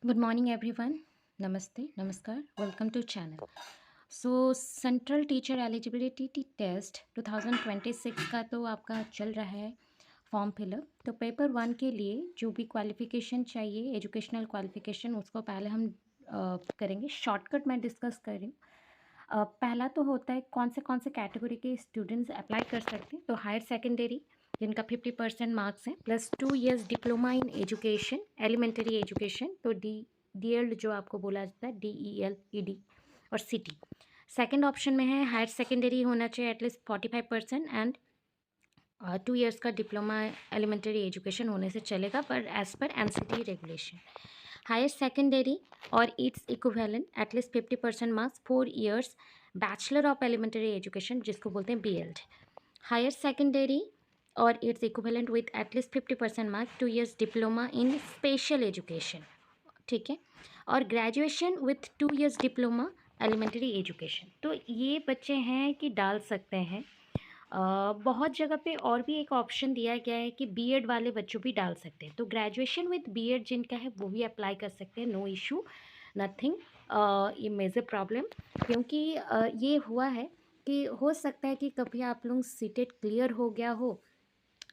Good morning, everyone. Namaste, namaskar. Welcome to channel. So central teacher eligibility test 2026 का तो आपका चल रहा है फॉर्म फिलअप। तो पेपर वन के लिए जो भी क्वालिफ़िकेशन चाहिए, एजुकेशनल क्वालिफ़िकेशन, उसको पहले हम करेंगे। शॉर्टकट मैं डिस्कस कर रही हूँ। पहला तो होता है कौन से कैटेगरी के स्टूडेंट्स अप्लाई कर सकते हैं। तो हायर सेकेंडरी जिनका 50% मार्क्स हैं, plus 2 years diploma in education, elementary education, तो DELD जो आपको बोला जाता है, DELED और सिटी। सेकेंड ऑप्शन में है हायर सेकेंडरी होना चाहिए एटलीस्ट 45% एंड 2 years का डिप्लोमा एलिमेंट्री एजुकेशन होने से चलेगा, पर एज पर NCT रेगुलेशन। हायर सेकेंडरी और its equivalent at least 50% marks, 4 years bachelor of elementary education जिसको बोलते हैं BELD। हायर सेकेंडरी और its equivalent with at least 50% marks, 2 years diploma in special education, ठीक है। और graduation with 2 years diploma elementary education. तो ये बच्चे हैं कि डाल सकते हैं। बहुत जगह पे और भी एक ऑप्शन दिया गया है कि बीएड वाले बच्चों भी डाल सकते हैं। तो ग्रेजुएशन विद बीएड जिनका है वो भी अप्लाई कर सकते हैं, नो इशू, नथिंग ये मेजर प्रॉब्लम। क्योंकि ये हुआ है कि हो सकता है कि कभी आप लोग सीटेट क्लियर हो गया हो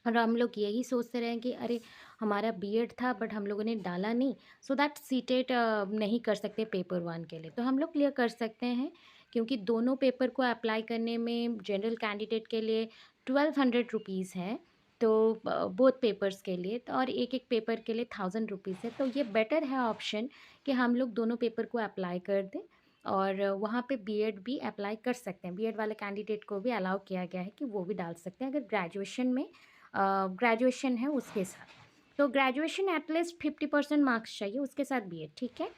और हम लोग यही सोचते रहे कि अरे हमारा बीएड था बट हम लोगों ने डाला नहीं, सो दैट सीटेट नहीं कर सकते पेपर वन के लिए। तो हम लोग क्लियर कर सकते हैं, क्योंकि दोनों पेपर को अप्लाई करने में जनरल कैंडिडेट के लिए 1200 रुपीज़ है, तो बोथ पेपर्स के लिए, तो और एक एक पेपर के लिए 1000 रुपीज़ है। तो ये बेटर है ऑप्शन कि हम लोग दोनों पेपर को अप्लाई कर दें और वहाँ पे बीएड भी अप्लाई कर सकते हैं। बीएड वाले कैंडिडेट को भी अलाउ किया गया है कि वो भी डाल सकते हैं अगर ग्रेजुएशन में ग्रेजुएशन है उसके साथ। तो ग्रेजुएशन एटलीस्ट 50% मार्क्स चाहिए उसके साथ बीएड, ठीक है।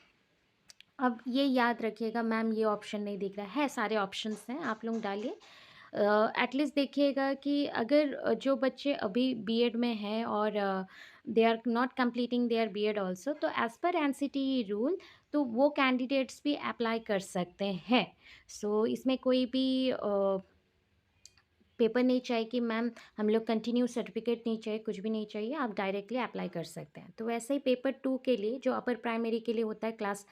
अब ये याद रखिएगा, मैम ये ऑप्शन नहीं दिख रहा है, सारे ऑप्शंस हैं, आप लोग डालिए। एटलीस्ट देखिएगा कि अगर जो बच्चे अभी बीएड में हैं और they are not completing their BEd also, तो एज़ पर एनसीटी रूल तो वो कैंडिडेट्स भी अप्लाई कर सकते हैं। सो इसमें कोई भी पेपर नहीं चाहिए कि मैम हम लोग कंटिन्यू सर्टिफिकेट नहीं चाहिए, कुछ भी नहीं चाहिए, आप डायरेक्टली अप्लाई कर सकते हैं। तो वैसे ही पेपर टू के लिए जो अपर प्राइमरी के लिए होता है क्लास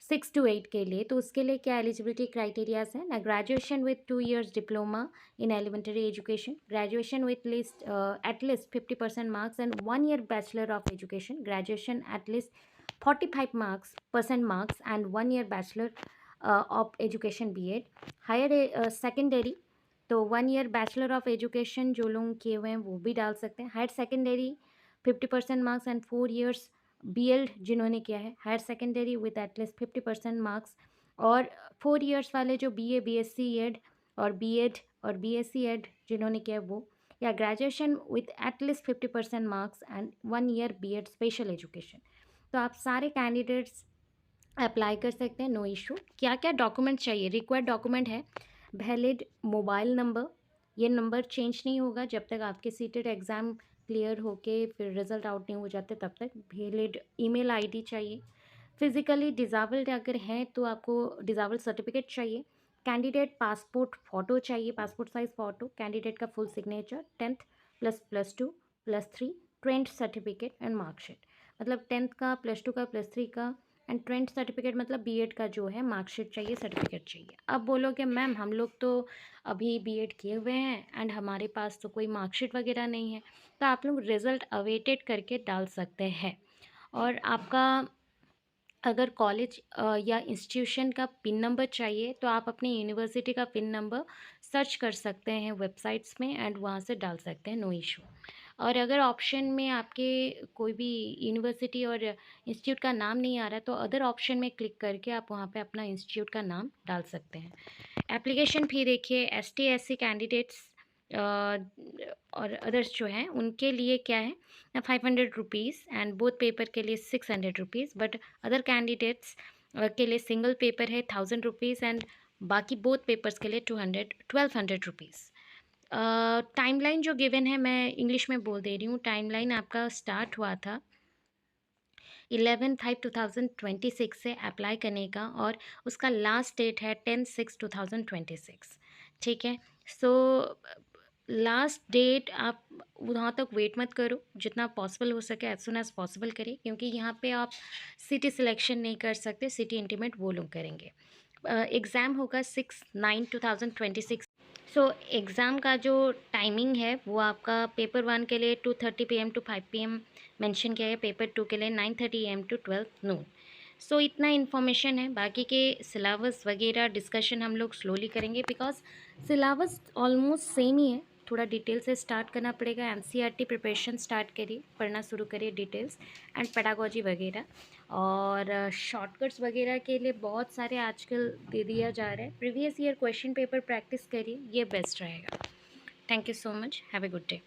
6 to 8 के लिए, तो उसके लिए क्या एलिजिबिलिटी क्राइटेरियाज हैं ना, graduation with 2 years diploma in elementary education, graduation with least at least 50% marks and 1 year bachelor of education, graduation at least 45% marks and 1 year bachelor of education BEd। Higher secondary तो 1 year bachelor of education जो लोग किए हुए हैं वो भी डाल सकते हैं। Higher secondary 50% marks and 4 years BEd जिन्होंने किया है, higher secondary with at least 50% marks, और 4 years वाले जो BA BSc एड और BEd और BSc एड जिन्होंने किया है वो, या graduation with at least 50% marks and 1 year BEd special education. तो आप सारे कैंडिडेट्स अप्लाई कर सकते हैं, नो इशू। क्या क्या डॉक्यूमेंट चाहिए? रिक्वायर्ड डॉक्यूमेंट है वैलिड मोबाइल नंबर, ये नंबर चेंज नहीं होगा जब तक आपके सीटेड एग्ज़ाम क्लियर होके फिर रिज़ल्ट आउट नहीं हो जाते तब तक। वैलिड ईमेल आईडी चाहिए। फिज़िकली डिज़ेबल्ड अगर हैं तो आपको डिज़ेबल्ड सर्टिफिकेट चाहिए। कैंडिडेट पासपोर्ट फ़ोटो चाहिए, पासपोर्ट साइज़ फ़ोटो, कैंडिडेट का full signature, 10th ++2 +3 trend certificate and marksheet. मतलब 10th का, +2 का, +3 का एंड ट्रेंड सर्टिफिकेट मतलब बीएड का जो है मार्कशीट चाहिए, सर्टिफिकेट चाहिए। अब बोलोगे मैम हम लोग तो अभी बीएड किए हुए हैं एंड हमारे पास तो कोई मार्कशीट वगैरह नहीं है, तो आप लोग रिज़ल्ट अवेटेड करके डाल सकते हैं। और आपका अगर कॉलेज या इंस्टीट्यूशन का पिन नंबर चाहिए तो आप अपनी यूनिवर्सिटी का पिन नंबर सर्च कर सकते हैं वेबसाइट्स में एंड वहाँ से डाल सकते हैं, नो इशू। और अगर ऑप्शन में आपके कोई भी यूनिवर्सिटी और इंस्टीट्यूट का नाम नहीं आ रहा है तो अदर ऑप्शन में क्लिक करके आप वहाँ पे अपना इंस्टीट्यूट का नाम डाल सकते हैं। एप्लीकेशन फ़ी देखिए, ST SC कैंडिडेट्स और अदर्स जो हैं उनके लिए क्या है, 500 रुपीज़ एंड बोथ पेपर के लिए 600 रुपीज़, बट अदर कैंडिडेट्स के लिए सिंगल पेपर है 1000 रुपीज़ एंड बाकी बोथ पेपर्स के लिए 1200 रुपीज़। टाइमलाइन जो गिवन है मैं इंग्लिश में बोल दे रही हूँ। टाइमलाइन आपका स्टार्ट हुआ था 11/5/2026 से अप्लाई करने का और उसका लास्ट डेट है 10/6/2026, ठीक है। सो लास्ट डेट आप वहाँ तक वेट मत करो, जितना पॉसिबल हो सके एज सुन एज पॉसिबल करिए, क्योंकि यहाँ पे आप सिटी सिलेक्शन नहीं कर सकते, सिटी इंटीमेट वो लोग करेंगे। एग्ज़ाम होगा 6/9/2026। सो एग्ज़ाम का जो टाइमिंग है वो आपका पेपर 1 के लिए 2:30 PM टू 5 PM मेंशन किया है, पेपर 2 के लिए 9:30 AM टू 12 नून। सो इतना इन्फॉर्मेशन है, बाकी के सिलेबस वगैरह डिस्कशन हम लोग स्लोली करेंगे, बिकॉज सिलेबस ऑलमोस्ट सेम ही है। थोड़ा डिटेल से स्टार्ट करना पड़ेगा, एनसीईआरटी प्रिपरेशन स्टार्ट करिए, पढ़ना शुरू करिए डिटेल्स एंड पेडागोजी वगैरह। और शॉर्टकट्स वगैरह के लिए बहुत सारे आजकल दे दिया जा रहा है, previous year question paper practice करिए, ये बेस्ट रहेगा। Thank you so much, have a good day.